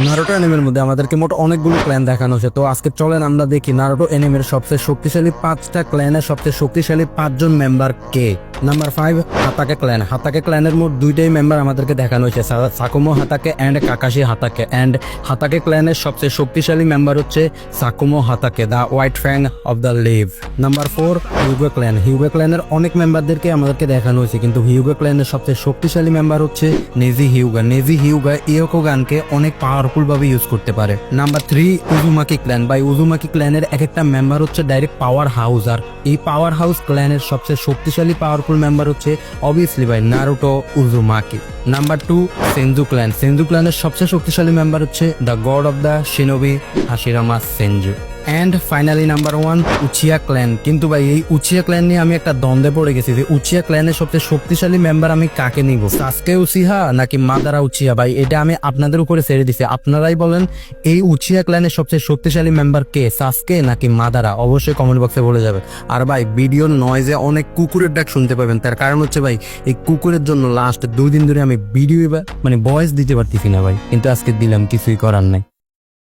Naruto অ্যানিমের মধ্যে আমাদেরকে মোট অনেকগুলো ক্ল্যান দেখানো হয়েছে। তো আজকে চলেন আমরা দেখি নারুটো অ্যানিমের সবচেয়ে শক্তিশালী 5টা ক্ল্যানের সবচেয়ে শক্তিশালী 5জন মেম্বার কে। Number 5, Hatake clan. হাতাকে ক্ল্যানের মোট 2টাই মেম্বার আমাদেরকে দেখানো হয়েছে, Sakumo Hatake and Kakashi Hatake. And Hatake ক্ল্যানের সবচেয়ে শক্তিশালী মেম্বার হচ্ছে Sakumo Hatake, the White Fang of the Leaf. Number 4, Hyuga clan. Hyuga ক্ল্যানের অনেক মেম্বারদেরকে আমাদেরকে দেখানো হয়েছে, কিন্তু হিউগো ক্ল্যানের সবচেয়ে শক্তিশালী মেম্বার হচ্ছে নেজি হিউগা। নেজি হিউগা ইয়োকো গানকে অনেক পাওয়ারফুল ভাবে ইউজ করতে পারে। Number 3, Uzumaki clan. ভাই উজুমাকি ক্ল্যানের এক একটা মেম্বার হচ্ছে ডাইরেক্ট পাওয়ার হাউস, আর এই পাওয়ার হাউস ক্ল্যানের সবচেয়ে শক্তিশালী পাওয়ারফুল মেম্বার হচ্ছে অবভিয়াসলি ভাই Naruto Uzumaki. Number 2, Senju clan. Senju ক্ল্যানের সবচেয়ে শক্তিশালী মেম্বার হচ্ছে the god of the shinobi Hashirama Senju. And finally number 1, Uchiha clan. কিন্তু ভাই এই উচিয়া ক্ল্যান নিয়ে আমি একটা দ্বন্দ্বে পড়ে গেছি যে উচিয়া ক্ল্যানের সবচেয়ে শক্তিশালী মেম্বার আমি কাকে নিব, সাসকে উচিহা নাকি মাদারা উচিয়া। ভাই এটা আমি আপনাদের উপরে ছেড়ে দিছি, আপনারাই বলেন এই উচিয়া ক্ল্যানের সবচেয়ে শক্তিশালী মেম্বার কে, সাসকে নাকি মাদারা, অবশ্যই কমেন্ট বক্সে বলে যাবেন। আর ভাই ভিডিওর নয়েজে অনেক কুকুরের ডাক শুনতে পাবেন, তার কারণ হচ্ছে ভাই এই কুকুরের জন্য লাস্ট 2 দিন ধরে আমি ভিডিও ভয়েস দিতে পারতেছি না ভাই, কিন্তু আজকে দিলাম, কিছুই করার নাই।